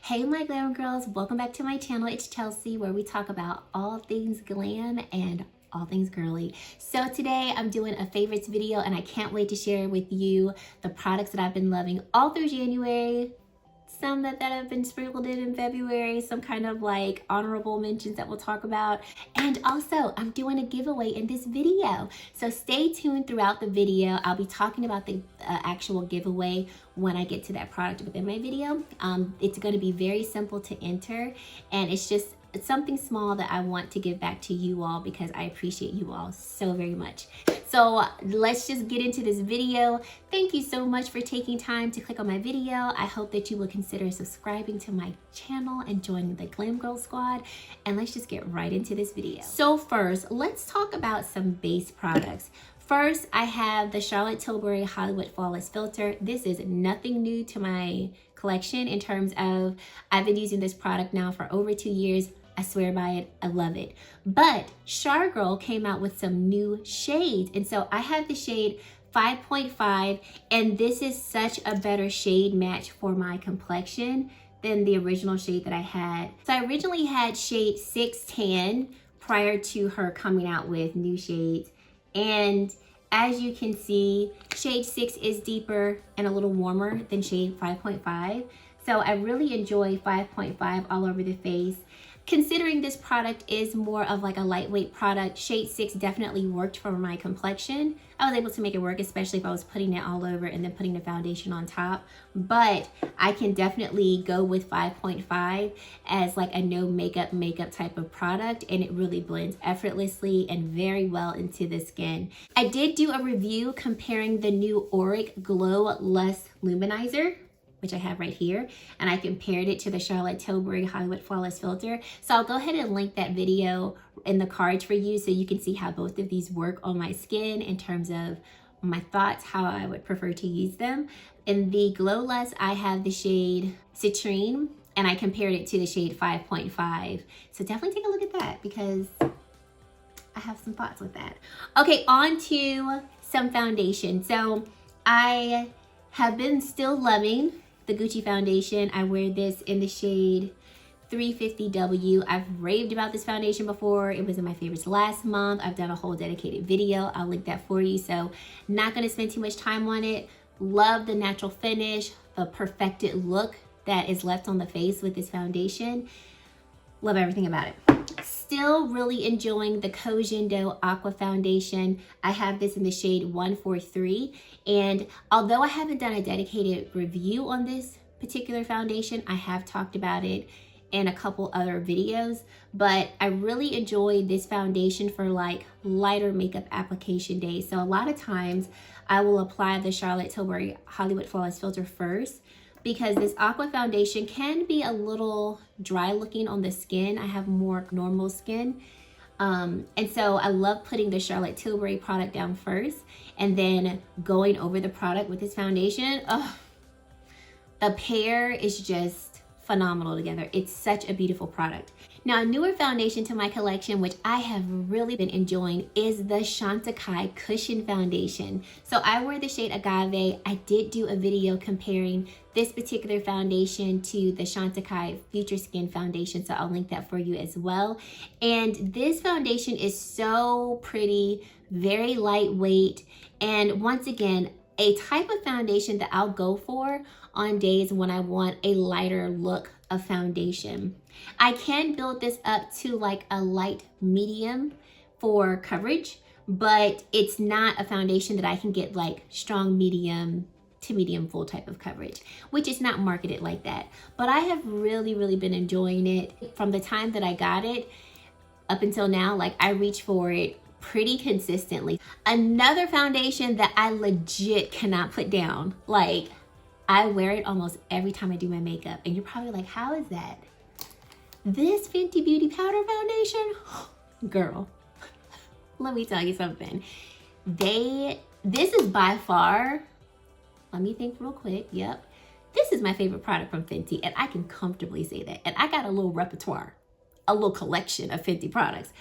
Hey my glam girls, welcome back to my channel. It's Chelsea, where we talk about all things glam and all things girly. So today I'm doing a favorites video and I can't wait to share with you the products that I've been loving all through January, some that have been sprinkled in February, some kind of like honorable mentions that we'll talk about. And also I'm doing a giveaway in this video. So stay tuned throughout the video. I'll be talking about the actual giveaway when I get to that product within my video. It's going to be very simple to enter, and it's something small that I want to give back to you all because I appreciate you all so very much. So let's just get into this video. Thank you so much for taking time to click on my video. I hope that you will consider subscribing to my channel and joining the Glam Girl squad. And let's just get right into this video. So first, let's talk about some base products. First, I have the Charlotte Tilbury Hollywood Flawless Filter. This is nothing new to my collection in terms of I've been using this product now for over 2 years. I swear by it, I love it. But Char Girl came out with some new shades. And so I have the shade 5.5, and this is such a better shade match for my complexion than the original shade that I had. So I originally had shade 610 prior to her coming out with new shades. And as you can see, shade 6 is deeper and a little warmer than shade 5.5. So I really enjoy 5.5 all over the face. Considering this product is more of like a lightweight product, shade 6 definitely worked for my complexion. I was able to make it work, especially if I was putting it all over and then putting the foundation on top. But I can definitely go with 5.5 as like a no makeup type of product, and it really blends effortlessly and very well into the skin. I did do a review comparing the new Auric Glow Less Luminizer, which I have right here, and I compared it to the Charlotte Tilbury Hollywood Flawless Filter. So I'll go ahead and link that video in the cards for you so you can see how both of these work on my skin in terms of my thoughts, how I would prefer to use them. In the Glow Less, I have the shade Citrine, and I compared it to the shade 5.5. So definitely take a look at that because I have some thoughts with that. Okay, on to some foundation. So I have been still loving the Gucci foundation. I wear this in the shade 350W. I've raved about this foundation before. It was in my favorites last month. I've done a whole dedicated video. I'll link that for you. So not gonna spend too much time on it. Love the natural finish, the perfected look that is left on the face with this foundation. Love everything about it. Still really enjoying the Cogendo Aqua Foundation. I have this in the shade 143. And although I haven't done a dedicated review on this particular foundation, I have talked about it in a couple other videos. But I really enjoy this foundation for like lighter makeup application days. So a lot of times I will apply the Charlotte Tilbury Hollywood Flawless Filter first, because this aqua foundation can be a little dry looking on the skin. I have more normal skin. And so I love putting the Charlotte Tilbury product down first and then going over the product with this foundation. Oh, the pair is just phenomenal together. It's such a beautiful product. Now, a newer foundation to my collection, which I have really been enjoying, is the Chantecaille Cushion Foundation. So I wear the shade Agave. I did do a video comparing this particular foundation to the Chantecaille Future Skin Foundation, so I'll link that for you as well. And this foundation is so pretty, very lightweight, and once again, a type of foundation that I'll go for on days when I want a lighter look of foundation. I can build this up to like a light medium for coverage, but it's not a foundation that I can get like strong medium to medium full type of coverage, which is not marketed like that. But I have really been enjoying it from the time that I got it up until now. Like, I reach for it pretty consistently. Another foundation that I legit cannot put down, like I wear it almost every time I do my makeup, and you're probably like, how is that? This Fenty Beauty Powder Foundation, girl, let me tell you something. This is by far, let me think real quick. Yep, this is my favorite product from Fenty, and I can comfortably say that. And I got a little repertoire, a little collection of Fenty products.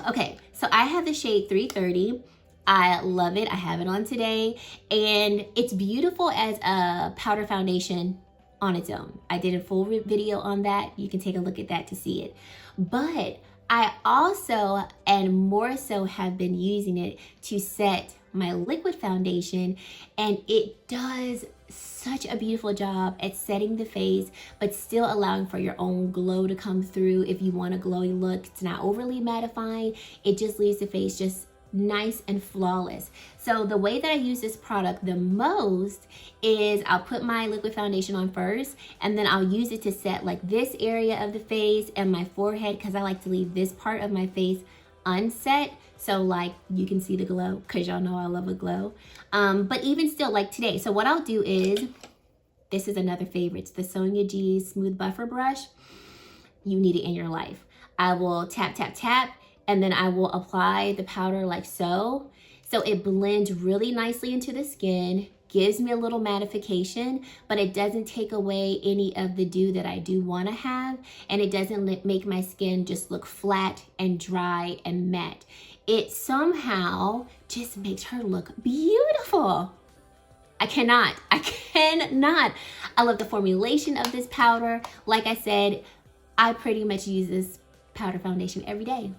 Okay, so I have the shade 330. I love it. I have it on today, and it's beautiful as a powder foundation on its own. I did a full video on that. You can take a look at that to see it. But I also, and more so, have been using it to set my liquid foundation, and it does such a beautiful job at setting the face, but still allowing for your own glow to come through. If you want a glowy look, it's not overly mattifying. It just leaves the face just nice and flawless. So the way that I use this product the most is I'll put my liquid foundation on first, and then I'll use it to set like this area of the face and my forehead, because I like to leave this part of my face unset, so like you can see the glow, because y'all know I love a glow. But even still, like today, so what I'll do is, this is another favorite, it's the Sonia G Smooth Buffer Brush. You need it in your life. I will tap, tap, tap, and then I will apply the powder like so. So it blends really nicely into the skin, gives me a little mattification, but it doesn't take away any of the dew that I do want to have, and it doesn't make my skin just look flat and dry and matte. It somehow just makes her look beautiful. I cannot. I love the formulation of this powder. Like I said, I pretty much use this powder foundation every day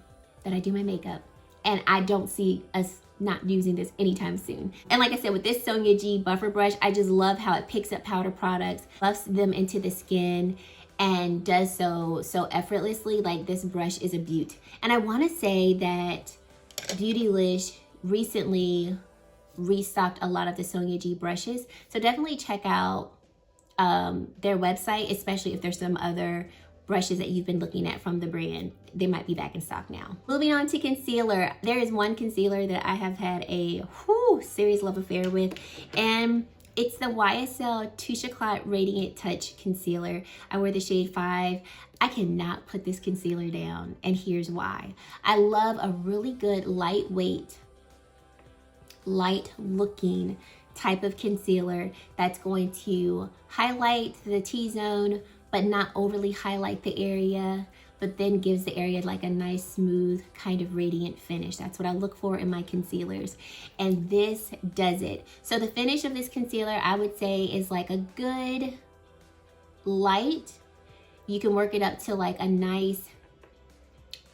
that I do my makeup, and I don't see us not using this anytime soon. And like I said, with this Sonia G buffer brush, I just love how it picks up powder products, buffs them into the skin, and does so effortlessly. Like, this brush is a beaut. And I want to say that Beautylish recently restocked a lot of the Sonia G brushes, so definitely check out their website, especially if there's some other brushes that you've been looking at from the brand. They might be back in stock now. Moving on to concealer. There is one concealer that I have had a serious love affair with, and it's the YSL Touche Éclat Radiant Touch Concealer. I wear the shade 5. I cannot put this concealer down, and here's why. I love a really good lightweight, light looking type of concealer that's going to highlight the T-zone, but not overly highlight the area, but then gives the area like a nice, smooth, kind of radiant finish. That's what I look for in my concealers, and this does it. So the finish of this concealer, I would say, is like a good light. You can work it up to like a nice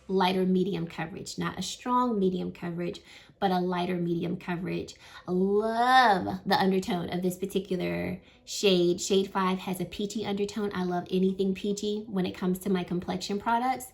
lighter medium coverage, not a strong medium coverage, but a lighter medium coverage. I love the undertone of this particular shade. Shade 5 has a peachy undertone. I love anything peachy when it comes to my complexion products.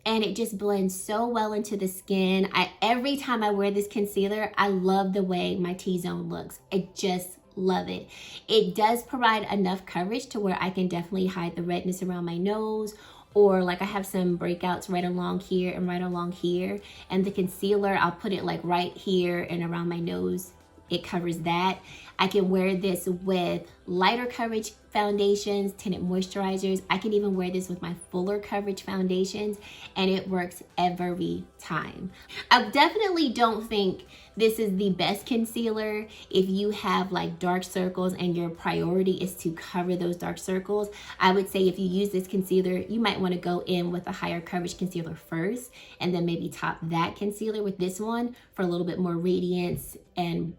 And it just blends so well into the skin. Every time I wear this concealer, I love the way my T-zone looks. I just love it. It does provide enough coverage to where I can definitely hide the redness around my nose, or like I have some breakouts right along here and right along here, and the concealer, I'll put it like right here and around my nose. It covers that. I can wear this with lighter coverage foundations, tinted moisturizers. I can even wear this with my fuller coverage foundations, and it works every time. I definitely don't think this is the best concealer if you have like dark circles and your priority is to cover those dark circles. I would say if you use this concealer, you might want to go in with a higher coverage concealer first, and then maybe top that concealer with this one for a little bit more radiance and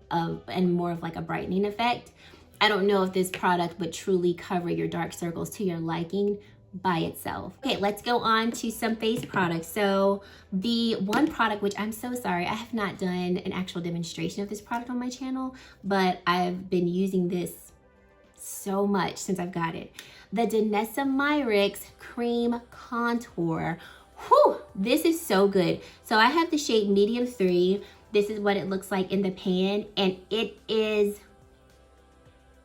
more of like a brightening effect. I don't know if this product would truly cover your dark circles to your liking by itself. Okay, let's go on to some face products. So the one product, which I'm so sorry, I have not done an actual demonstration of this product on my channel, but I've been using this so much since I've got it. The Danessa Myricks Cream Contour. Whew, this is so good. So I have the shade medium 3. This is what it looks like in the pan, and it is,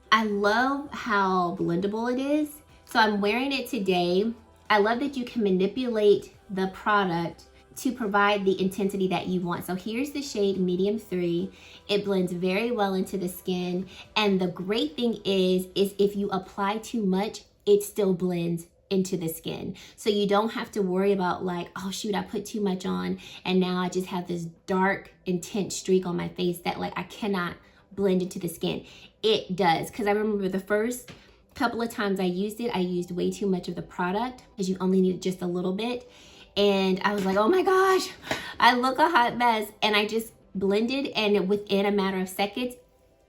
I love how blendable it is. So I'm wearing it today. I love that you can manipulate the product to provide the intensity that you want. So here's the shade medium 3. It blends very well into the skin. And the great thing is if you apply too much, it still blends into the skin. So you don't have to worry about like, oh shoot, I put too much on and now I just have this dark, intense streak on my face that like I cannot blend into the skin. It does, because I remember the first couple of times I used it, I used way too much of the product because you only need just a little bit. And I was like, oh my gosh, I look a hot mess. And I just blended, and within a matter of seconds,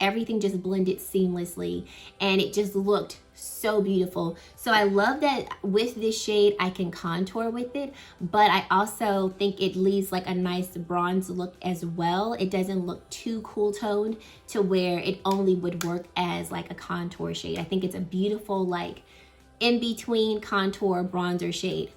everything just blended seamlessly, and it just looked so beautiful. So I love that with this shade I can contour with it, but I also think it leaves like a nice bronze look as well. It doesn't look too cool toned to where it only would work as like a contour shade. I think it's a beautiful like in between contour bronzer shade.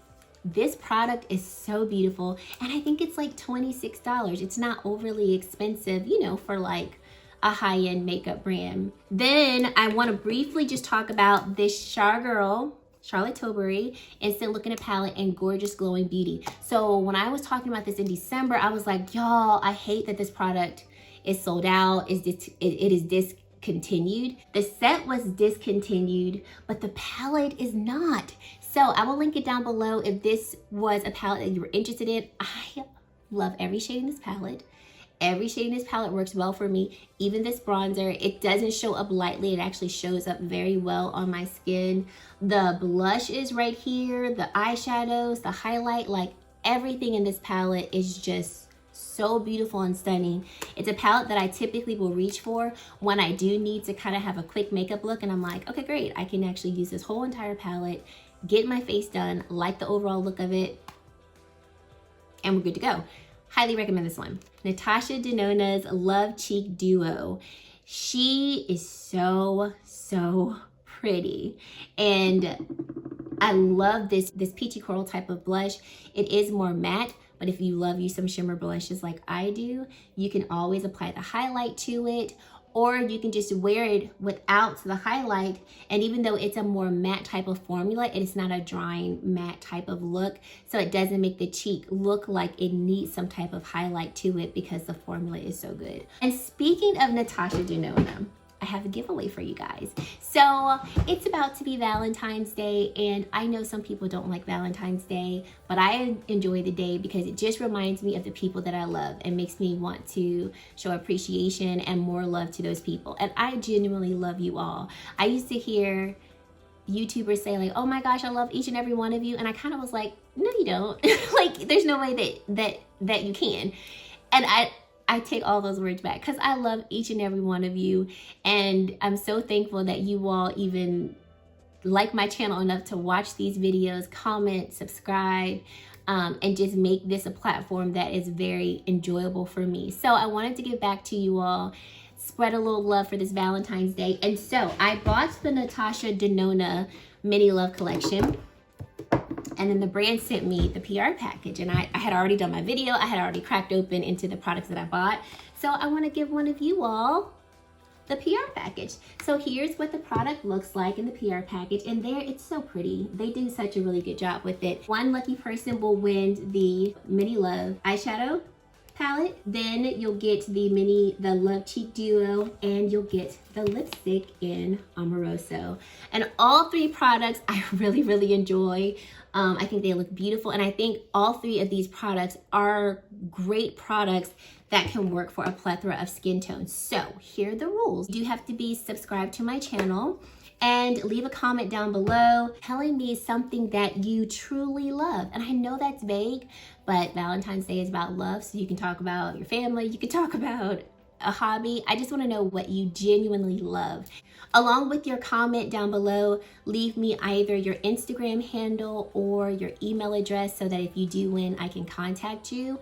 This product is so beautiful, and I think it's like $26. It's not overly expensive, you know, for like a high-end makeup brand. Then I want to briefly just talk about this Charlotte Tilbury Instant Look in a Palette and Gorgeous Glowing Beauty. So when I was talking about this in December, I was like, y'all, I hate that this product is sold out. It is discontinued. The set was discontinued, but the palette is not. So I will link it down below if this was a palette that you were interested in. I love every shade in this palette. Every shade in this palette works well for me. Even this bronzer, it doesn't show up lightly. It actually shows up very well on my skin. The blush is right here, the eyeshadows, the highlight, like everything in this palette is just so beautiful and stunning. It's a palette that I typically will reach for when I do need to kind of have a quick makeup look, and I'm like, okay, great. I can actually use this whole entire palette, get my face done, like the overall look of it, and we're good to go. Highly recommend this one. Natasha Denona's Love Cheek Duo. She is so pretty. And I love this peachy coral type of blush. It is more matte, but if you love you some shimmer blushes like I do, you can always apply the highlight to it, or you can just wear it without the highlight. And even though it's a more matte type of formula, it is not a drying matte type of look. So it doesn't make the cheek look like it needs some type of highlight to it because the formula is so good. And speaking of Natasha Denona, I have a giveaway for you guys. So it's about to be Valentine's Day, and I know some people don't like Valentine's Day, but I enjoy the day because it just reminds me of the people that I love and makes me want to show appreciation and more love to those people. And I genuinely love you all. I used to hear YouTubers say like, oh my gosh, I love each and every one of you. And I kind of was like, no, you don't. Like, there's no way that you can. And I take all those words back because I love each and every one of you, and I'm so thankful that you all even like my channel enough to watch these videos, comment, subscribe, and just make this a platform that is very enjoyable for me. So I wanted to give back to you all, spread a little love for this Valentine's Day. And so I bought the Natasha Denona Mini Love Collection. And then the brand sent me the PR package, and I had already done my video. I had already cracked open into the products that I bought. So I want to give one of you all the PR package. So here's what the product looks like in the PR package. And there, it's so pretty. They do such a really good job with it. One lucky person will win the Mini Love eyeshadow palette. Then you'll get the Love Cheek Duo, and you'll get the lipstick in Amoroso. And all three products I really enjoy. I think they look beautiful, and I think all three of these products are great products that can work for a plethora of skin tones. So here are the rules. You do have to be subscribed to my channel and leave a comment down below telling me something that you truly love. And I know that's vague, but Valentine's Day is about love, so you can talk about your family, you can talk about a hobby. I just want to know what you genuinely love. Along with your comment down below, leave me either your Instagram handle or your email address so that if you do win, I can contact you.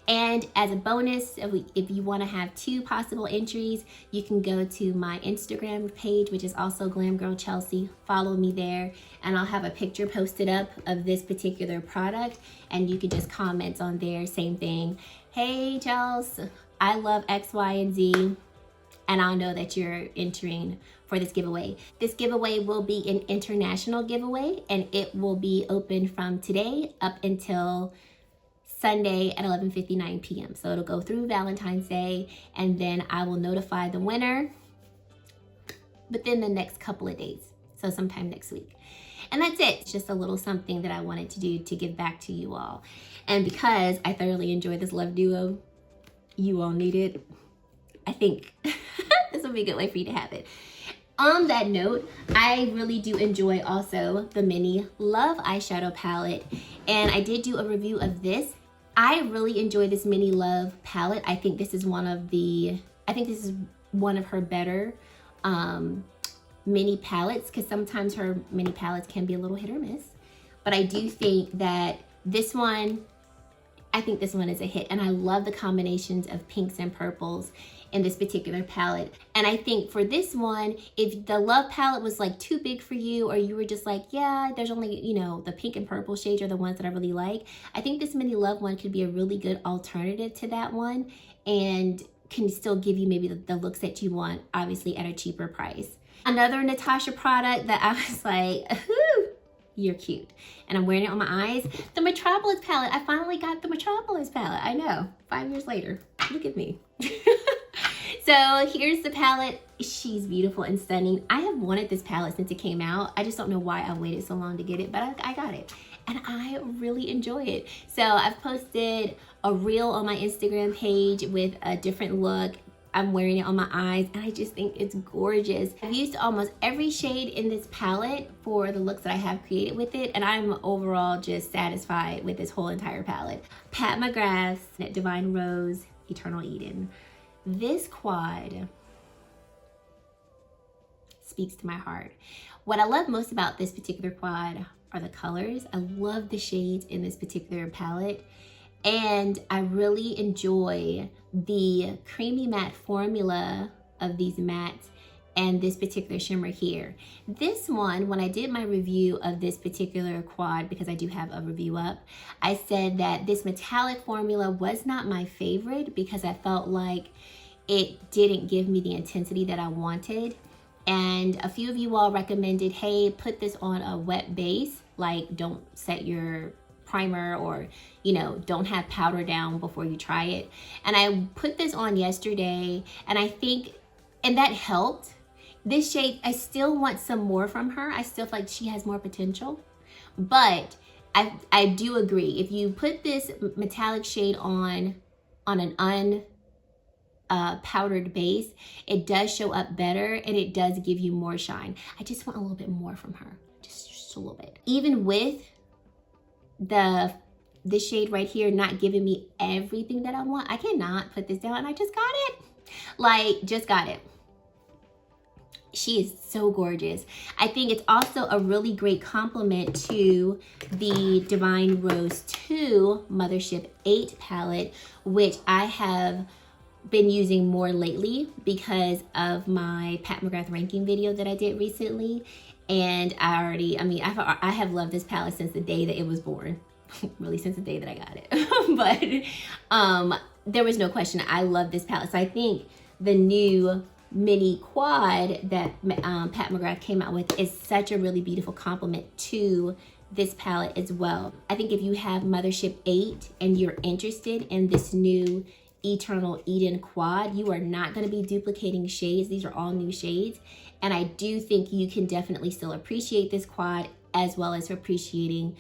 And as a bonus, if you want to have 2 possible entries, you can go to my Instagram page, which is also GlamGirlChelsea. Follow me there, and I'll have a picture posted up of this particular product, and you can just comment on there. Same thing. Hey, Chels, I love X, Y, and Z. And I'll know that you're entering for this giveaway. This giveaway will be an international giveaway, and it will be open from today up until Sunday at 11:59 p.m. So it'll go through Valentine's Day, and then I will notify the winner within the next couple of days. So sometime next week. And that's it. It's just a little something that I wanted to do to give back to you all. And because I thoroughly enjoy this love duo, you all need it. I think this will be a good way for you to have it. On that note, I really do enjoy also the Mini Love eyeshadow palette, and I did do a review of this. I really enjoy this Mini Love palette. I think this is one of her better mini palettes, because sometimes her mini palettes can be a little hit or miss. But I do think that this one, I think this one is a hit. And I love the combinations of pinks and purples in this particular palette. And I think for this one, if the Love palette was like too big for you, or you were just like, yeah, there's only, you know, the pink and purple shades are the ones that I really like, I think this mini Love one could be a really good alternative to that one, and can still give you maybe the looks that you want, obviously at a cheaper price. Another Natasha product that I was like, ooh, you're cute. And I'm wearing it on my eyes. The Metropolis palette. I finally got the Metropolis palette. I know, 5 years later. Look at me. So here's the palette. She's beautiful and stunning. I have wanted this palette since it came out. I just don't know why I waited so long to get it, but I got it. And I really enjoy it. So I've posted a reel on my Instagram page with a different look. I'm wearing it on my eyes, and I just think it's gorgeous. I've used almost every shade in this palette for the looks that I have created with it, and I'm overall just satisfied with this whole entire palette. Pat McGrath's Divine Rose Eternal Eden. This quad speaks to my heart. What I love most about this particular quad are the colors. I love the shades in this particular palette, and I really enjoy the creamy matte formula of these mattes and this particular shimmer here. This one, when I did my review of this particular quad, because I do have a review up, I said that this metallic formula was not my favorite because I felt like it didn't give me the intensity that I wanted. And a few of you all recommended, hey, put this on a wet base, like don't set your primer, or, you know, don't have powder down before you try it. And I put this on yesterday, and I think, and that helped. This shade, I still want some more from her. I still feel like she has more potential, but I do agree. If you put this metallic shade on an powdered base, it does show up better, and it does give you more shine. I just want a little bit more from her, just a little bit. Even with this shade right here not giving me everything that I want, I cannot put this down, and I just got it. Like, just got it. She is so gorgeous. I think it's also a really great compliment to the Divine Rose 2 Mothership 8 palette, which I have been using more lately because of my Pat McGrath ranking video that I did recently. And I have loved this palette since the day that it was born. Really, since the day that I got it. But there was no question, I love this palette. So I think the new mini quad that Pat McGrath came out with is such a really beautiful compliment to this palette as well. I think if you have Mothership 8 and you're interested in this new Eternal Eden quad, you are not going to be duplicating shades. These are all new shades, and I do think you can definitely still appreciate this quad as well as appreciating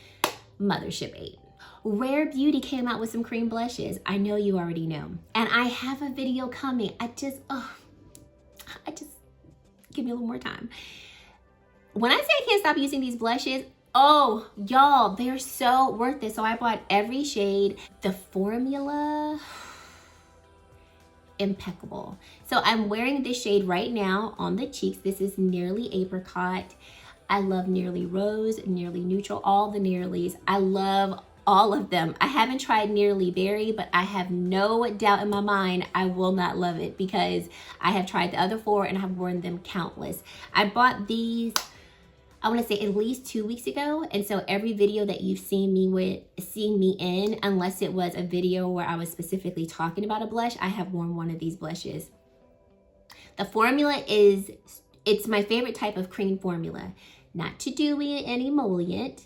Mothership 8. Rare Beauty came out with some cream blushes. I know you already know, and I have a video coming. I just give me a little more time. When I say I can't stop using these blushes, oh y'all, they're so worth it. So I bought every shade. The formula, impeccable. So I'm wearing this shade right now on the cheeks. This is Nearly Apricot. I love Nearly Rose, Nearly Neutral, all the Nearlys. I love all of them. I haven't tried Nearly Berry, but I have no doubt in my mind I will not love it because I have tried the other 4 and I have worn them countless. I bought these, I want to say at least 2 weeks ago, and so every video that you've seen me in, unless it was a video where I was specifically talking about a blush, I have worn one of these blushes. The formula it's my favorite type of cream formula. Not too dewy and emollient,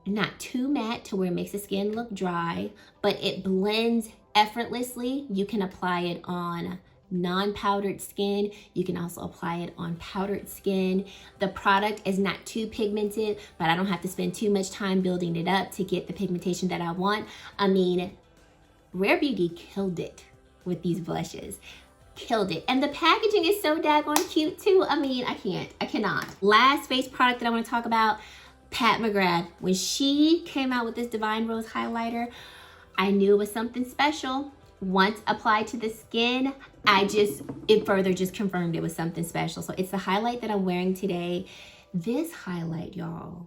not too matte to where it makes the skin look dry, but it blends effortlessly. You can apply it on non-powdered skin. You can also apply it on powdered skin. The product is not too pigmented, but I don't have to spend too much time building it up to get the pigmentation that I want. I mean, Rare Beauty killed it with these blushes. Killed it. And the packaging is so daggone cute too. I mean, I cannot. Last face product that I want to talk about, Pat McGrath. When she came out with this Divine Rose highlighter, I knew it was something special. Once applied to the skin, it further just confirmed it was something special. So it's the highlight that I'm wearing today. This highlight, y'all,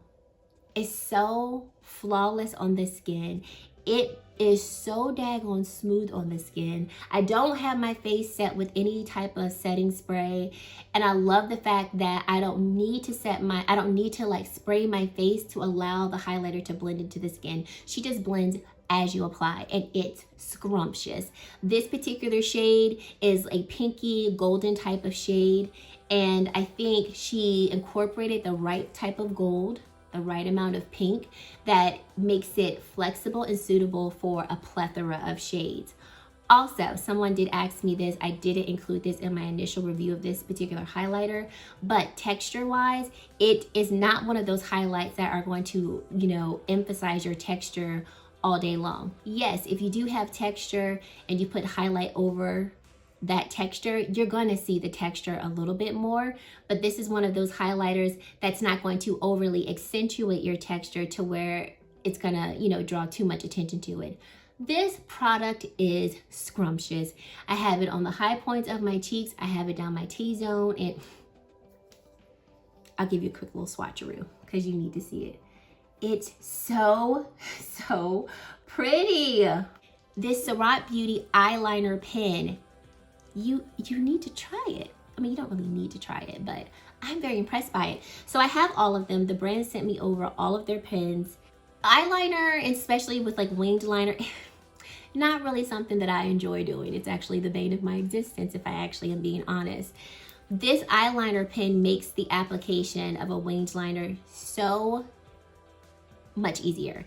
is so flawless on the skin. It is so daggone smooth on the skin. I don't have my face set with any type of setting spray, and I love the fact that I don't need to like spray my face to allow the highlighter to blend into the skin. She just blends as you apply, and it's scrumptious. This particular shade is a pinky golden type of shade, and I think she incorporated the right type of gold, the right amount of pink that makes it flexible and suitable for a plethora of shades. Also, someone did ask me this. I didn't include this in my initial review of this particular highlighter, but texture-wise, it is not one of those highlights that are going to, you know, emphasize your texture all day long. Yes, if you do have texture and you put highlight over that texture, you're going to see the texture a little bit more, but this is one of those highlighters that's not going to overly accentuate your texture to where it's gonna, you know, draw too much attention to it. This product is scrumptious. I have it on the high points of my cheeks. I have it down my T-zone, and I'll give you a quick little swatcheroo because you need to see it. It's so pretty. This Surratt Beauty eyeliner pen, you need to try it. I mean, you don't really need to try it, but I'm very impressed by it. So I have all of them. The brand sent me over all of their pens. Eyeliner, especially with like winged liner, not really something that I enjoy doing. It's actually the bane of my existence, if I actually am being honest. This eyeliner pen makes the application of a winged liner so much easier.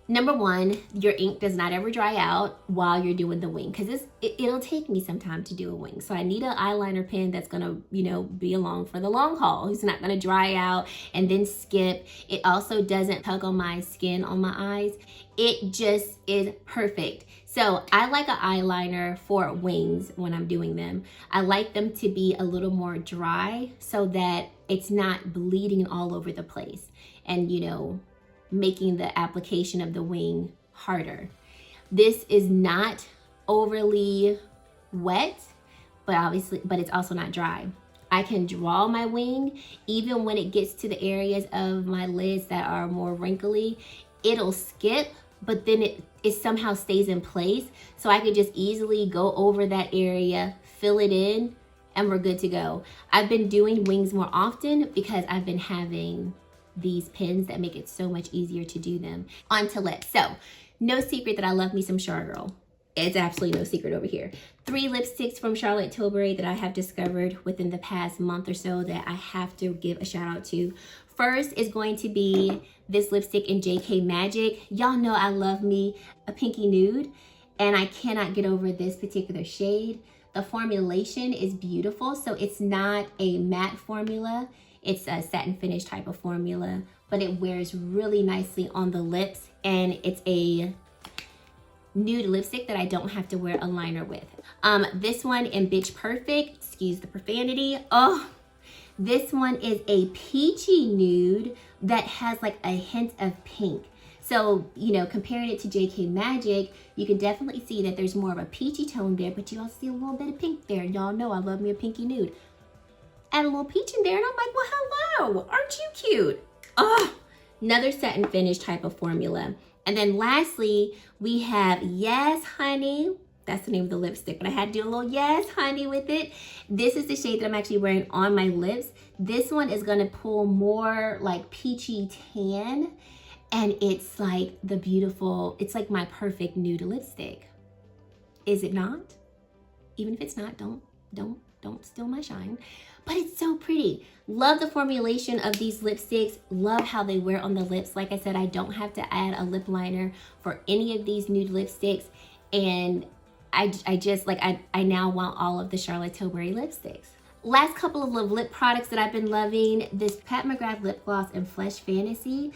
Number one, your ink does not ever dry out while you're doing the wing, because it'll take me some time to do a wing. So I need an eyeliner pen that's gonna, you know, be along for the long haul. It's not gonna dry out and then skip. It also doesn't tug on my skin on my eyes. It just is perfect. So I like an eyeliner for wings when I'm doing them. I like them to be a little more dry so that it's not bleeding all over the place and, you know, making the application of the wing harder. This is not overly wet, but it's also not dry. I can draw my wing even when it gets to the areas of my lids that are more wrinkly. It'll skip, but then it somehow stays in place. So I could just easily go over that area, fill it in, and we're good to go. I've been doing wings more often because I've been having these pens that make it so much easier to do them. On to lips. So, no secret that I love me some Char Girl. It's absolutely no secret over here. 3 lipsticks from Charlotte Tilbury that I have discovered within the past month or so that I have to give a shout out to. First is going to be this lipstick in JK Magic. Y'all know I love me a pinky nude, and I cannot get over this particular shade. The formulation is beautiful, so it's not a matte formula. It's a satin finish type of formula, but it wears really nicely on the lips, and it's a nude lipstick that I don't have to wear a liner with. This one in Bitch Perfect, excuse the profanity. Oh, this one is a peachy nude that has like a hint of pink. So, you know, comparing it to JK Magic, you can definitely see that there's more of a peachy tone there, but you also see a little bit of pink there. Y'all know I love me a pinky nude. Add a little peach in there, and I'm like, well, hello, aren't you cute? Oh, another satin finish type of formula. And then lastly, we have Yes Honey. That's the name of the lipstick, but I had to do a little Yes Honey with it. This is the shade that I'm actually wearing on my lips. This one is gonna pull more like peachy tan, and it's like the beautiful, it's like my perfect nude lipstick. Is it not? Even if it's not, don't steal my shine. But it's so pretty. Love the formulation of these lipsticks. Love how they wear on the lips. Like I said, I don't have to add a lip liner for any of these nude lipsticks. And I just like, I now want all of the Charlotte Tilbury lipsticks. Last couple of lip products that I've been loving. This Pat McGrath lip gloss in Flesh Fantasy.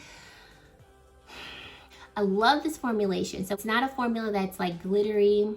I love this formulation. So it's not a formula that's like glittery.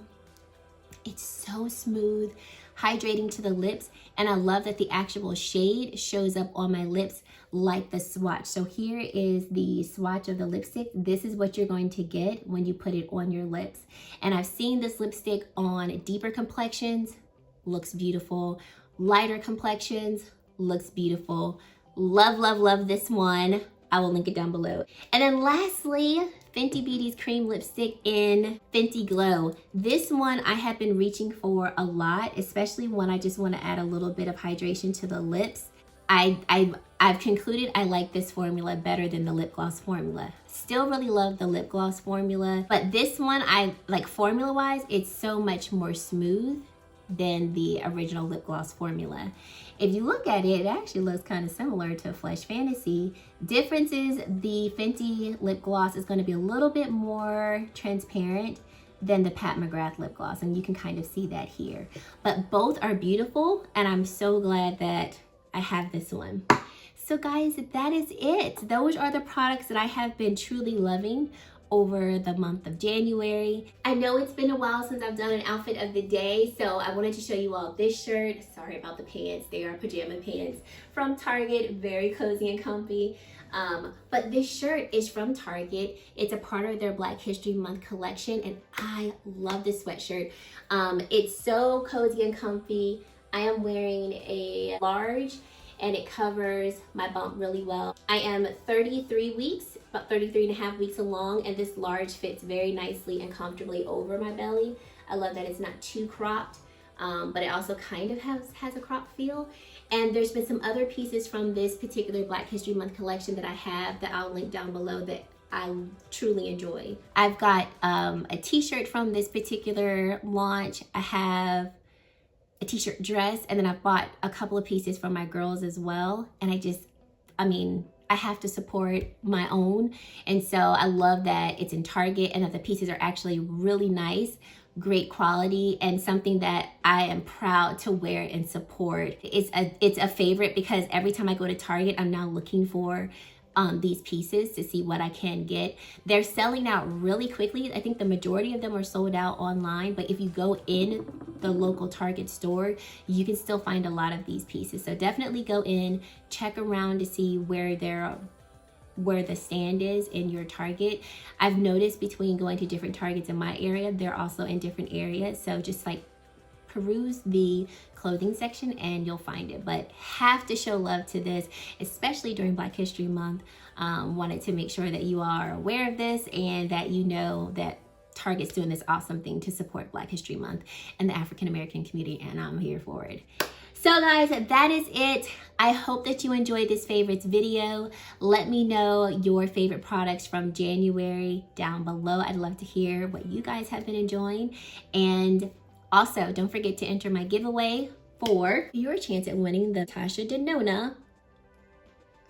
It's so smooth, hydrating to the lips, and I love that the actual shade shows up on my lips like the swatch. So here is the swatch of the lipstick. This is what you're going to get when you put it on your lips. And I've seen this lipstick on deeper complexions. looks beautiful. Lighter complexions, looks beautiful. Love, love, love this one. I will link it down below. And then lastly, Fenty Beauty's cream lipstick in Fenty Glow. This one I have been reaching for a lot, especially when I just want to add a little bit of hydration to the lips. I've concluded I like this formula better than the lip gloss formula. Still really love the lip gloss formula, but this one, I like formula wise, it's so much more smooth than the original lip gloss formula. If you look at it, it actually looks kind of similar to Flesh Fantasy. Difference is the Fenty lip gloss is going to be a little bit more transparent than the Pat McGrath lip gloss, and you can kind of see that here. But both are beautiful, and I'm so glad that I have this one. So guys, that is it. Those are the products that I have been truly loving over the month of January. I know it's been a while since I've done an outfit of the day, so I wanted to show you all this shirt. Sorry about the pants, they are pajama pants from Target, very cozy and comfy. But this shirt is from Target. It's a part of their Black History Month collection, and I love this sweatshirt. It's so cozy and comfy. I am wearing a large, and it covers my bump really well. I am 33 weeks, about 33 and a half weeks along, and this large fits very nicely and comfortably over my belly. I love that it's not too cropped, but it also kind of has a crop feel. And there's been some other pieces from this particular Black History Month collection that I have that I'll link down below that I truly enjoy. I've got a t-shirt from this particular launch. I have a t-shirt dress, and then I bought a couple of pieces from my girls as well. And I have to support my own. And so I love that it's in Target and that the pieces are actually really nice, great quality, and something that I am proud to wear and support. It's a favorite because every time I go to Target, I'm now looking for these pieces to see what I can get. They're selling out really quickly. I think the majority of them are sold out online, but if you go in the local Target store, you can still find a lot of these pieces. So definitely go in, check around to see where the stand is in your Target. I've noticed between going to different Targets in my area, they're also in different areas. So just like peruse the clothing section and you'll find it. But have to show love to this, especially during Black History Month. Wanted to make sure that you are aware of this and that you know that Target's doing this awesome thing to support Black History Month and the African American community, and I'm here for it. So guys, that is it. I hope that you enjoyed this favorites video. Let me know your favorite products from January down below. I'd love to hear what you guys have been enjoying. And also, don't forget to enter my giveaway for your chance at winning the Natasha Denona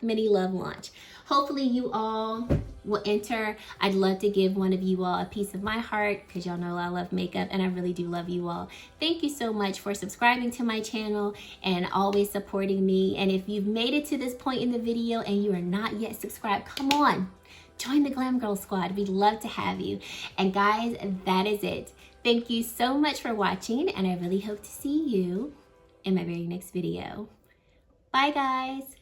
mini love launch. Hopefully you all will enter. I'd love to give one of you all a piece of my heart because y'all know I love makeup and I really do love you all. Thank you so much for subscribing to my channel and always supporting me. And if you've made it to this point in the video and you are not yet subscribed, come on, join the Glam Girl Squad. We'd love to have you. And guys, that is it. Thank you so much for watching, and I really hope to see you in my very next video. Bye guys.